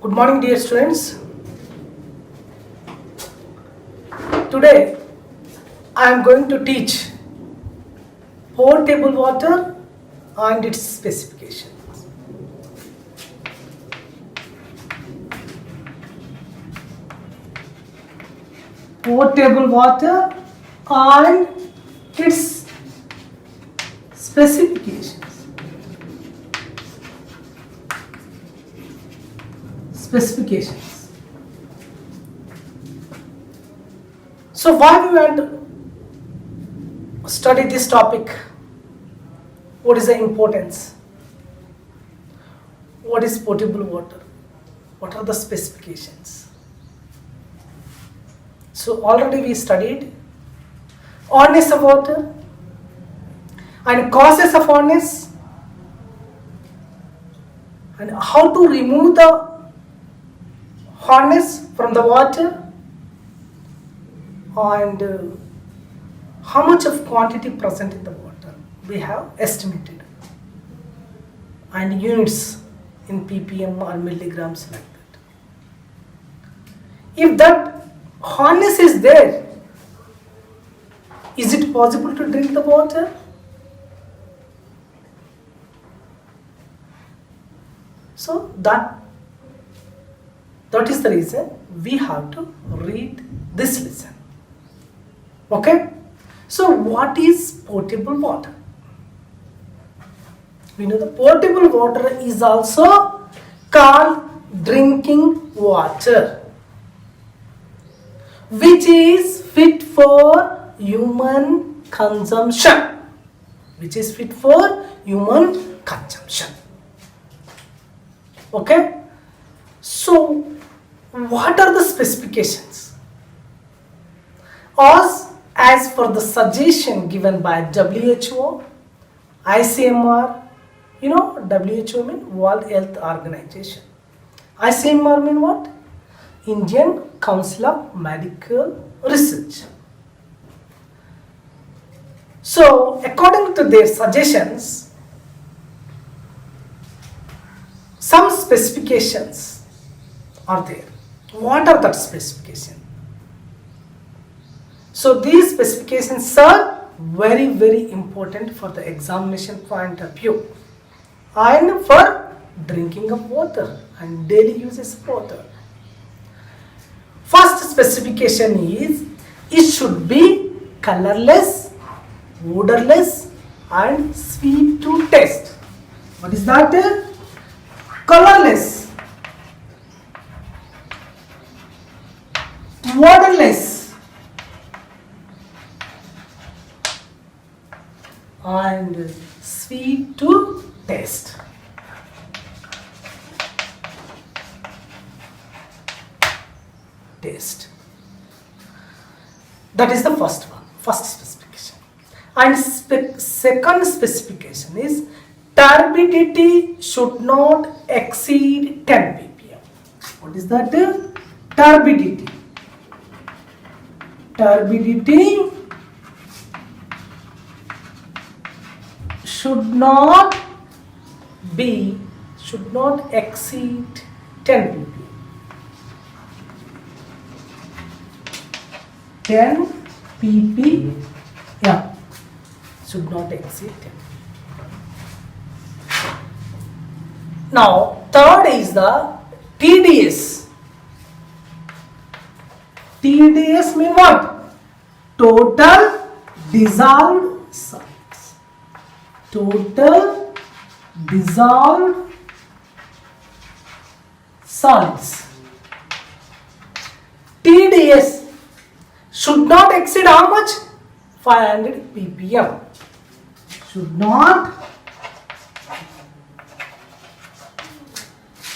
Good morning, dear students. Today I am going to teach potable water and its specifications. Potable water and its specifications. So why we want to study this topic? What is the importance? What is potable water? What are the specifications? So already we studied hardness of water and causes of hardness and how to remove the hardness from the water and how much of quantity present in the water we have estimated and units in ppm or milligrams like that. If that hardness is there, is it possible to drink the water? So that is the reason we have to read this lesson. Okay? So what is potable water? We know the potable water is also called drinking water, which is fit for human consumption. Okay? So what are the specifications? As for the suggestion given by WHO, ICMR, WHO means World Health Organization. ICMR means what? Indian Council of Medical Research. So according to their suggestions, some specifications are there. What are that specifications? So these specifications are very, very important for the examination point of view and for drinking of water and daily uses of water. First specification is it should be colorless, odorless and sweet to taste. What is that? Colorless, odorless and sweet to taste. That is the first specification. And second specification is turbidity should not exceed 10 ppm. What is that? Turbidity. Turbidity should not exceed 10 ppm. 10 ppm, should not exceed 10. Now, third is the TDS. TDS means what? Total dissolved solids. Total dissolved solids. TDS should not exceed how much? 500 ppm. Should not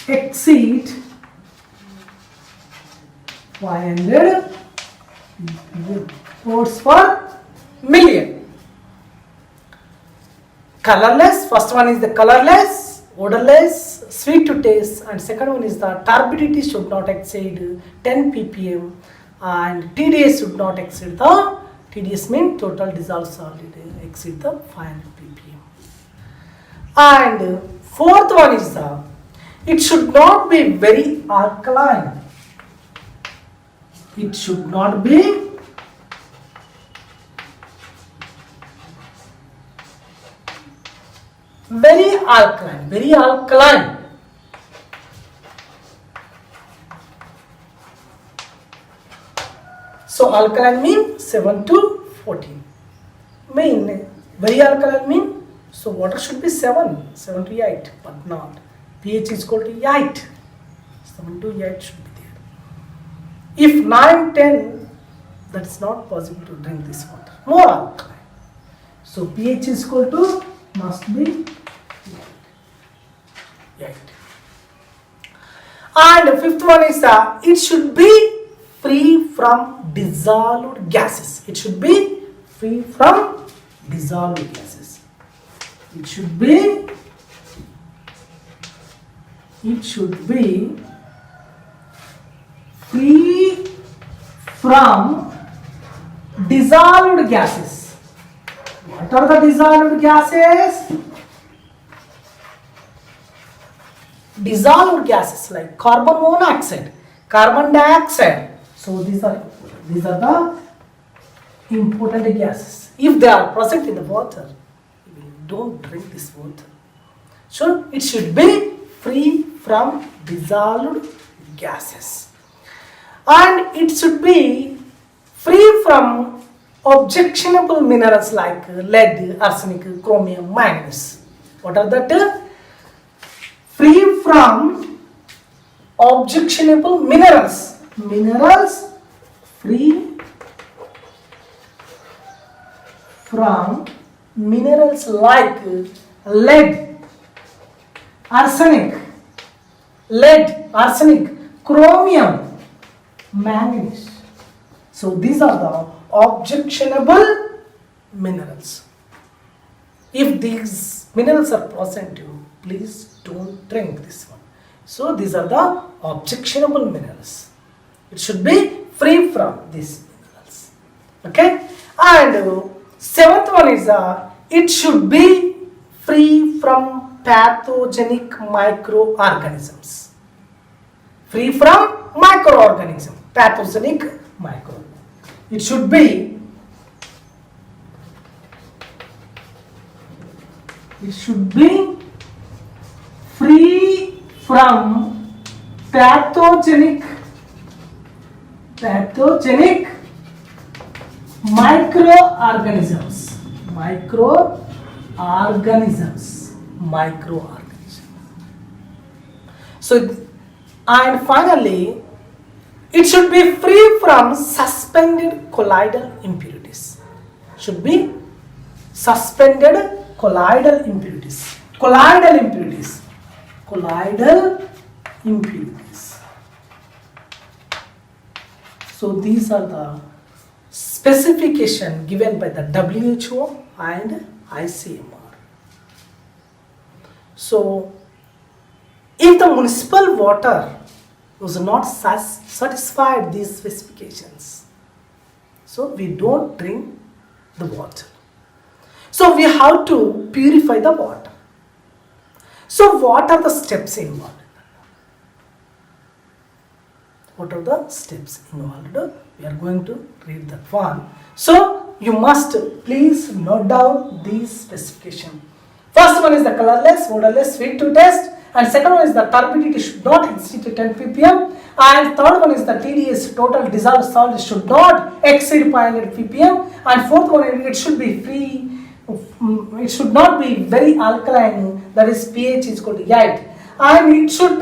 exceed 500 ppm. Parts per million. Colorless, first one is the colorless, odorless, sweet to taste, and second one is the turbidity should not exceed 10 ppm and TDS should not exceed the, TDS means total dissolved solid, exceed the 500 ppm. And fourth one is the It should not be very alkaline. It should not be very alkaline. Very alkaline. So alkaline mean 7 to 14. Mean very alkaline mean, so water should be 7 to 8, but not. pH is equal to 8. 7 to 8 should be there. If 9, 10, that is not possible to drink this water. More alkaline. So pH is equal to must be 8. And fifth one is it should be free from dissolved gases. It should be free from dissolved gases. It should be free from dissolved gases. What are the dissolved gases? Dissolved gases like carbon monoxide, carbon dioxide. So these are the important gases. If they are present in the water, don't drink this water. So it should be free from dissolved gases. And it should be free from objectionable minerals like lead, arsenic, chromium, manganese. What are that? Free from objectionable minerals. Minerals free from minerals like lead, arsenic, chromium, manganese. So these are the objectionable minerals. If these minerals are present, please don't drink this one. So these are the objectionable minerals. It should be free from these minerals. Okay? And seventh one is it should be free from pathogenic microorganisms. Free from microorganism, pathogenic microorganism. It should be free from pathogenic microorganisms. So, and finally, it should be free from suspended colloidal impurities. Should be suspended colloidal impurities. Colloidal impurities. So these are the specification given by the WHO and ICMR. So if the municipal water was not satisfied these specifications, so we don't drink the water. So we have to purify the water. So what are the steps involved? What are the steps involved? We are going to read that one. So you must please note down these specifications. First one is the colorless, odorless, sweet to taste, and second one is the turbidity should not exceed 10 ppm, and third one is the TDS, total dissolved salt, should not exceed 500 ppm, and fourth one it should be free. It should not be very alkaline, that is pH is equal to 8, and it should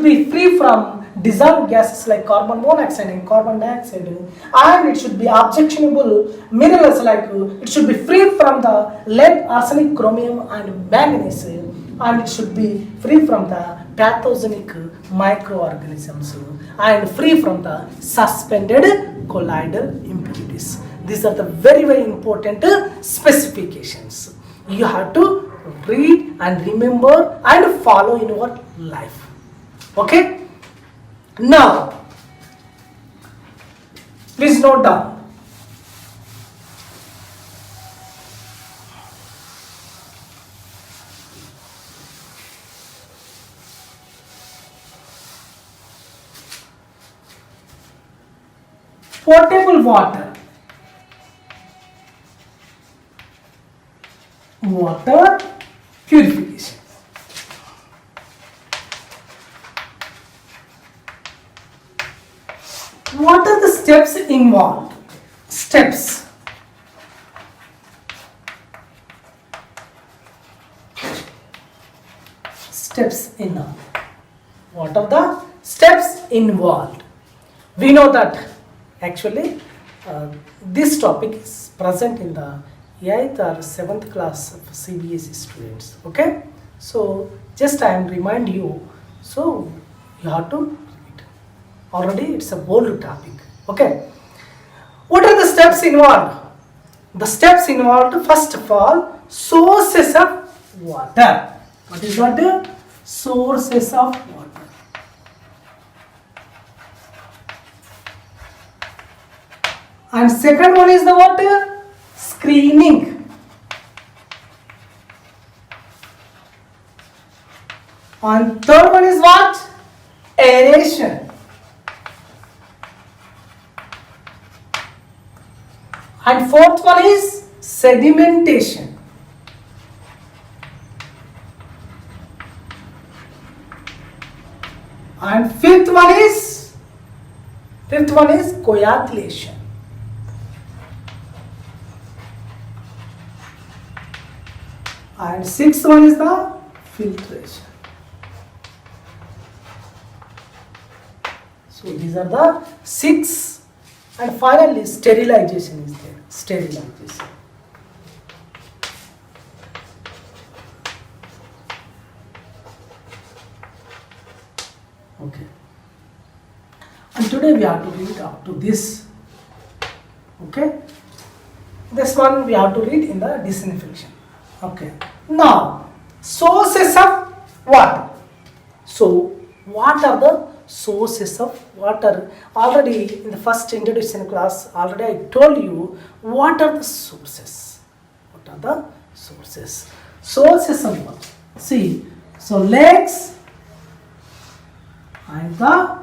be free from dissolved gases like carbon monoxide and carbon dioxide, and it should be objectionable minerals like it should be free from the lead, arsenic, chromium and manganese, and it should be free from the pathogenic microorganisms and free from the suspended colloidal impurities. These are the very, very important specifications. You have to read and remember and follow in your life. Okay? Now, please note down. potable water. Water purification. What are the steps involved? Steps. Steps involved. What are the steps involved? We know that actually this topic is present in the 8th or 7th class of CBSE students. Okay, so just I am remind you, so you have to read. Already it's a bold topic. Okay, what are the steps involved? The steps involved, first of all, sources of water. What is water? Sources of water. And second one is the water screening. And third one is what? Aeration. And fourth one is sedimentation. And fifth one is coagulation. And sixth one is the filtration. So these are the 6, and finally sterilization is there. Sterilization. Okay. And today we have to read up to this. Okay. This one we have to read in the disinfection. Okay. Now, sources of water. So, what are the sources of water? Already in the first introduction class, already I told you what are the sources. What are the sources? Sources of water. See, so lakes and the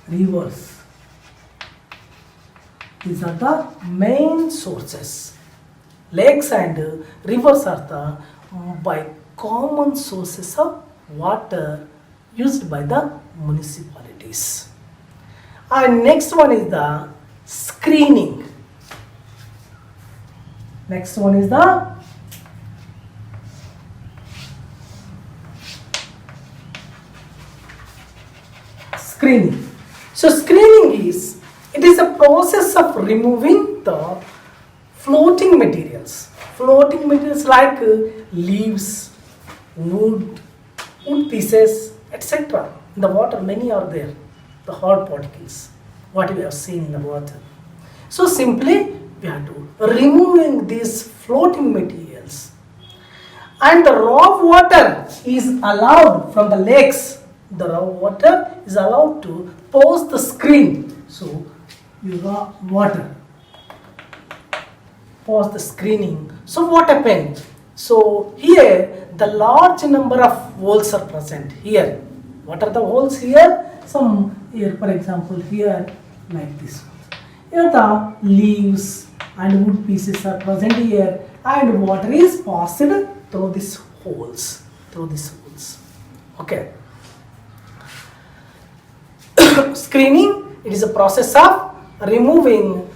rivers. These are the main sources. Lakes and rivers are the by common sources of water used by the municipalities. And next one is the screening. Next one is the screening. So screening is, it is a process of removing the floating materials. Floating materials like leaves, wood pieces, etc. In the water, many are there. The hard particles, what we have seen in the water. So simply, we have to removing these floating materials. And the raw water is allowed from the lakes. The raw water is allowed to pass the screen. So, you got water. Pause the screening. So what happened? So here the large number of holes are present here. What are the holes here? Some here, for example, here like this one. Here the leaves and wood pieces are present here, and water is passed through these holes. Okay. Screening, it is a process of removing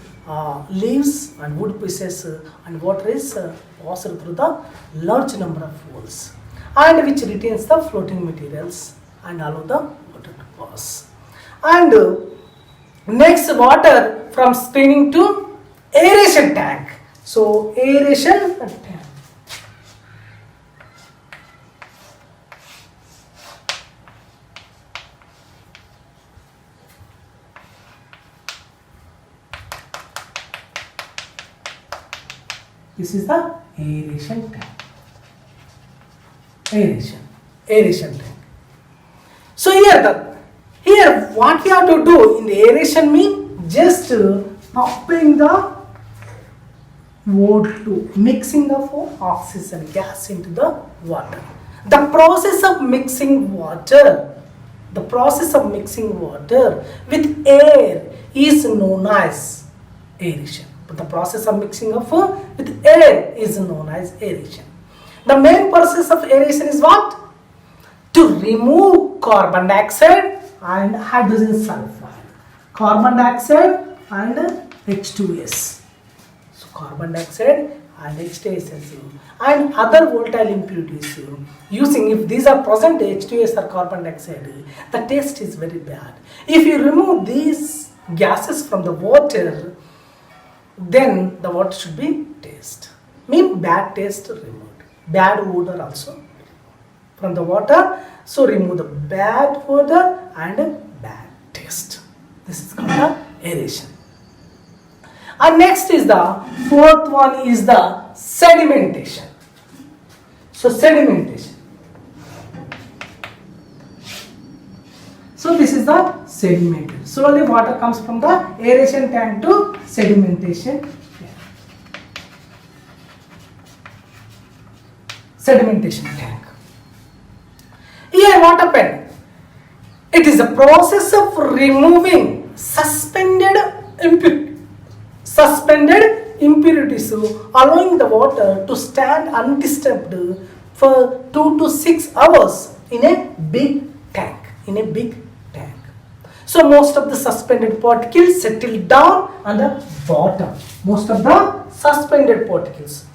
leaves and wood pieces, and water is passed through the large number of holes, and which retains the floating materials and allow the water to pass. And next, water from screening to aeration tank. So aeration tank. This is the aeration tank. Aeration tank. So here what we have to do in the aeration mean just pumping the O2, mixing of oxygen gas into the water. The process of mixing water The process of mixing water with air is known as aeration. But the process of mixing of with air is known as aeration. The main process of aeration is what? To remove carbon dioxide and hydrogen sulfide. Carbon dioxide and H2S. So carbon dioxide and H2S and other volatile impurities using, if these are present H2S or carbon dioxide, the taste is very bad. If you remove these gases from the water, then the water should be taste. Mean bad taste removed, bad odor also from the water. So remove the bad odor and bad taste. This is called the aeration. And next is the fourth one is the sedimentation. So sedimentation. So this is the sedimentation. Slowly water comes from the aeration tank to sedimentation. Sedimentation tank. Here what happened? It is a process of removing suspended impurities, allowing the water to stand undisturbed for 2 to 6 hours in a big tank. So most of the suspended particles settle down on the bottom. Most of the suspended particles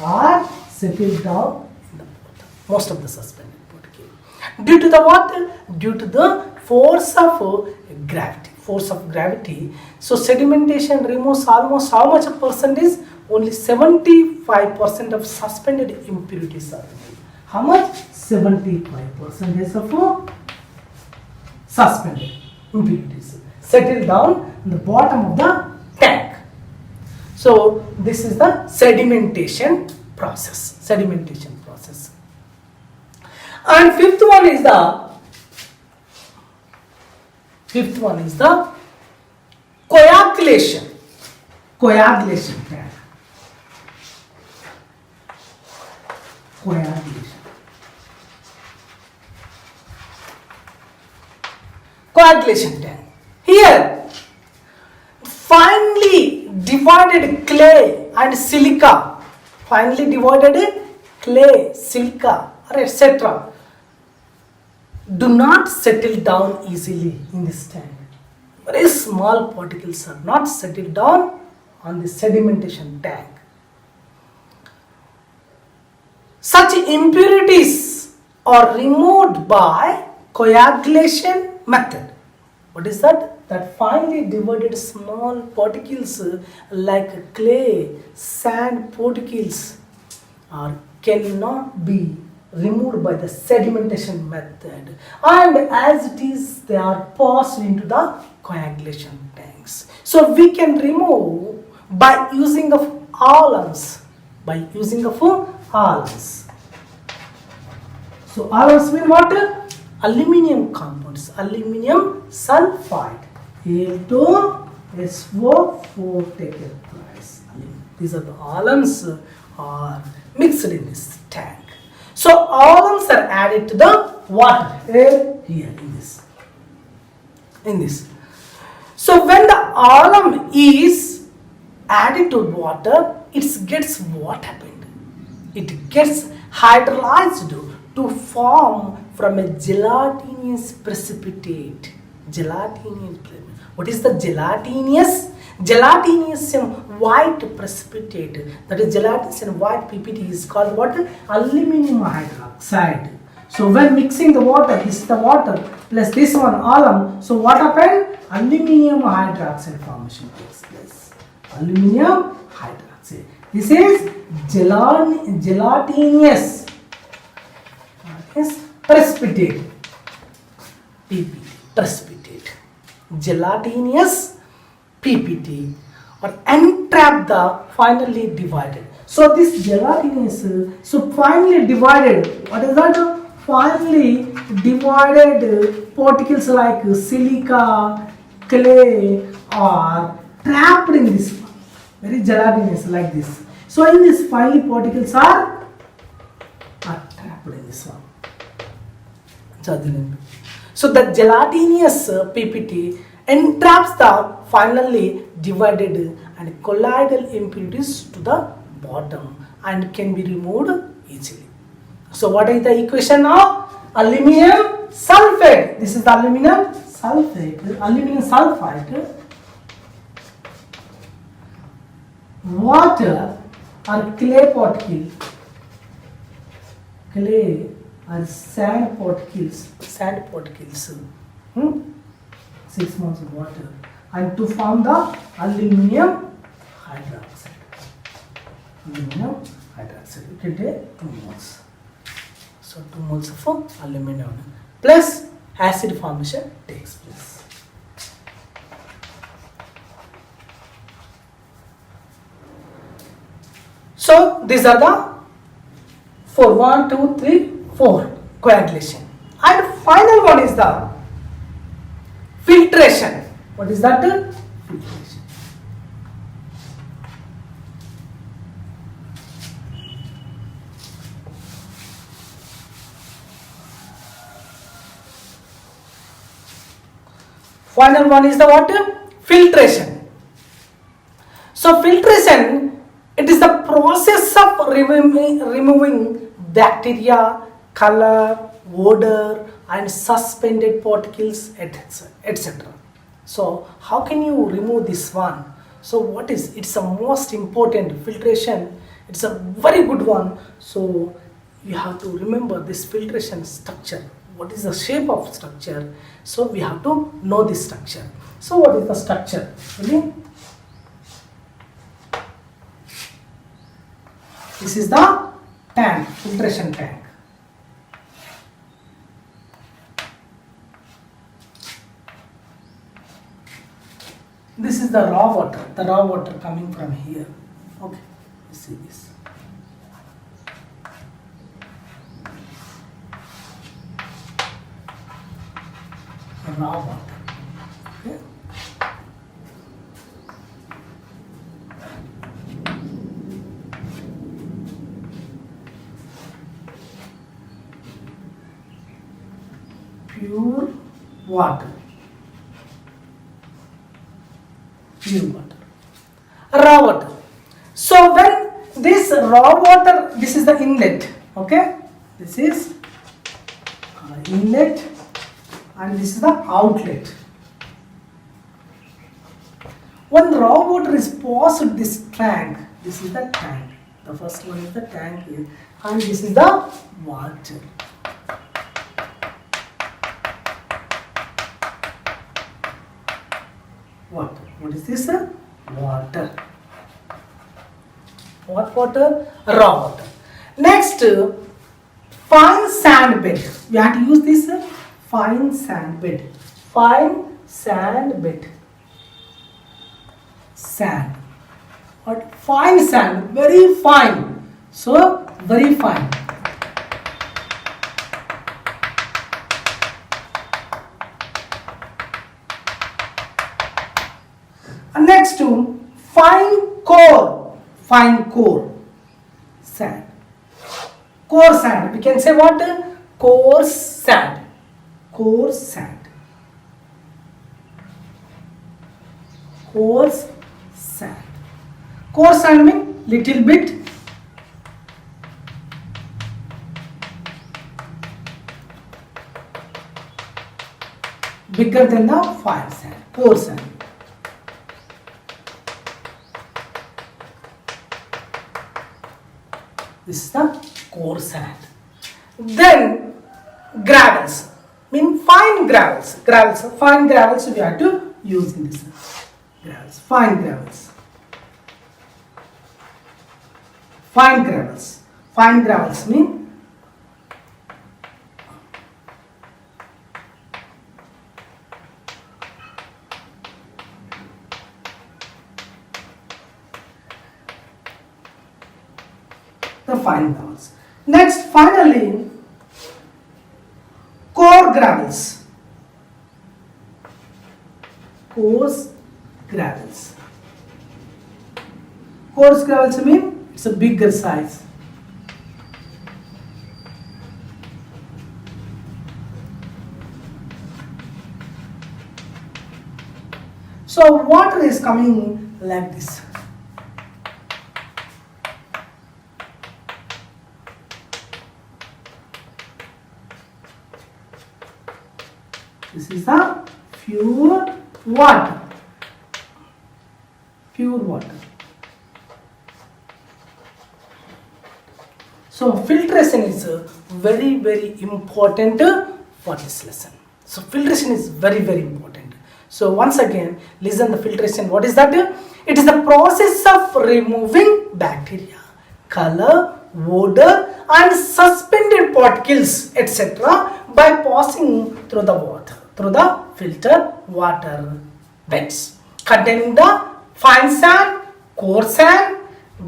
are settled down in the bottom. Most of the suspended particles. Due to the what? Due to the force of gravity. So sedimentation removes almost how much a percentage? Only 75% of suspended impurities are removed. How much? 75% of suspended impurities settle down in the bottom of the tank. So this is the sedimentation process. And fifth one is the coagulation tank. Coagulation tank. Here, finely divided clay and silica, or etc. do not settle down easily in this tank. Very small particles are not settled down on the sedimentation tank. Such impurities are removed by coagulation method. What is that? That finely divided small particles like clay, sand particles cannot be removed by the sedimentation method, and as it is they are passed into the coagulation tanks. So we can remove by using of alums. So alums mean what? Aluminium compounds, aluminium sulfide, Al2SO4 taken twice. These are the alums are mixed in this tank. So alums are added to the water here in this. So when the alum is added to water, it gets what happened? It gets hydrolyzed to form from a gelatinous precipitate. What is the gelatinous? Gelatinous white precipitate, that is gelatinous and white PPT is called what? Aluminium hydroxide. So when mixing the water, this is the water plus this one alum. So what happened? Aluminium hydroxide formation takes place. Aluminium hydroxide. This is gelatinous precipitate. PPT. Precipitate. Gelatinous PPT or entrap the finally divided. So this gelatinous, so finally divided, what is that? Finally divided particles like silica, clay are trapped in this one. Very gelatinous like this. So in this finally particles are trapped in this one. చదివిండు. So the gelatinous PPT entraps the finally divided and colloidal impurities to the bottom and can be removed easily. So what is the equation now? Aluminum sulfate. This is the aluminum sulfate. Aluminum sulfide, water or clay particle, clay or sand particles, 6 moles of water, and to form the aluminum hydroxide. Aluminum hydroxide. You can take 2 moles. So 2 moles of aluminum plus acid formation takes place. So these are the 4. 1, 2, 3, 4 coagulation. And final one is the filtration. What is that? Filtration. Final one is the what? Filtration. So filtration, it is the process of removing bacteria, color, odor and suspended particles, etc. So how can you remove this one? So what is, it's a most important filtration. It's a very good one. So you have to remember this filtration structure. What is the shape of structure? So we have to know this structure. So what is the structure? Really? This is the tank, filtration tank. This is the raw water coming from here. Okay, you see this. Raw water. Okay. Pure water. Raw water. So when this raw water, this is the inlet, okay, this is inlet and this is the outlet. When raw water is passed this tank, this is the tank, the first one is the tank here, and this is the water. Water. What is this? Water. What water? Raw water. Next, fine sand bed. We have to use this fine sand bed. Fine sand bed. Sand. What? Fine sand. Very fine. So, very fine. And next to fine core sand. Core sand. We can say what? Coarse sand. Coarse sand. Coarse sand. Coarse sand means little bit bigger than the fine sand. Coarse sand. This is the coarse sand. Then gravels, mean fine gravels. Fine gravels we have to use in this. Gravels, fine gravels. Fine gravels. Fine gravels mean the fine gravels. Next, finally, core gravels. Coarse gravels. Coarse gravels mean it's a bigger size. So water is coming like this. This is the pure water. Pure water. So filtration is very, very important for this lesson. So filtration is very, very important. So once again, listen the filtration. What is that? It is the process of removing bacteria, color, odor and suspended particles etc. by passing through the water, through the filter water beds containing the fine sand, coarse sand,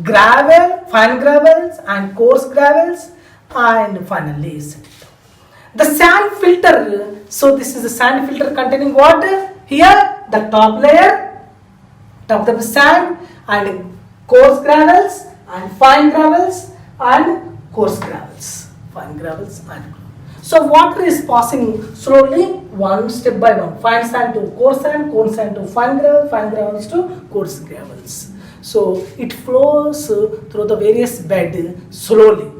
gravel, fine gravels and coarse gravels and finally sediment. The sand filter, so this is a sand filter containing water. Here the top layer, top of the sand and coarse gravels and fine gravels and coarse gravels, fine gravels and so water is passing slowly one step by one, fine sand to coarse sand to fine gravels to coarse gravels. So it flows through the various bed slowly,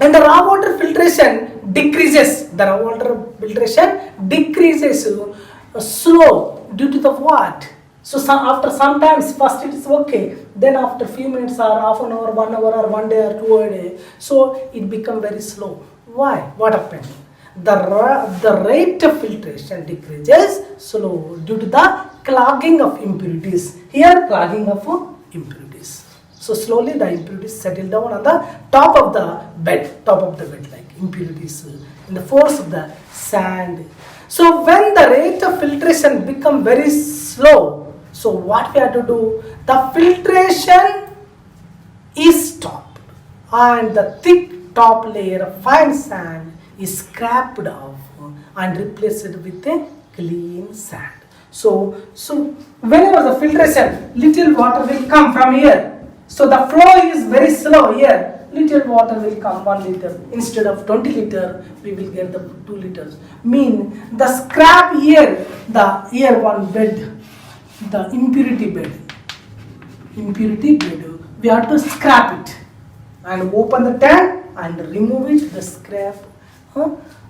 and the raw water filtration decreases. The raw water filtration decreases slow due to the what? So after sometimes first it is okay, then after few minutes or half an hour, 1 hour or 1 day or 2 a day, so it become very slow. Why? What happened? The rate of filtration decreases slow due to the clogging of impurities. Here clogging of impurities. So slowly the impurities settle down on the top of the bed like impurities in the force of the sand. So when the rate of filtration become very slow, so what we have to do? The filtration is stopped and the thick top layer of fine sand is scraped off and replaced with a clean sand. So whenever the filtration, little water will come from here. So the flow is very slow here. Little water will come 1 liter. Instead of 20 liter, we will get the 2 liters. Mean the scrap here, the here one bed, the impurity bed, we have to scrap it and open the tank and remove it, the scrap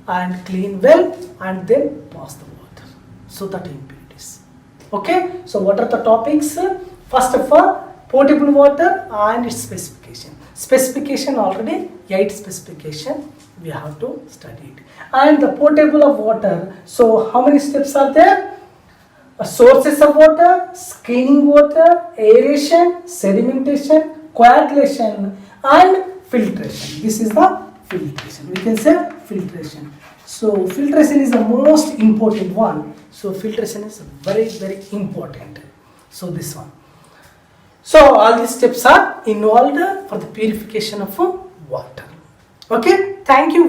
and clean well and then pass the water. So that impurities. Okay. So what are the topics? First of all, potable water and its specification. Specification already 8 specification we have to study it. And the potable of water. So how many steps are there? Sources of water, screening water, aeration, sedimentation, coagulation and filtration. This is the filtration. We can say filtration. So filtration is the most important one. So filtration is very, very important. So this one. So all these steps are involved for the purification of water. Okay. Thank you.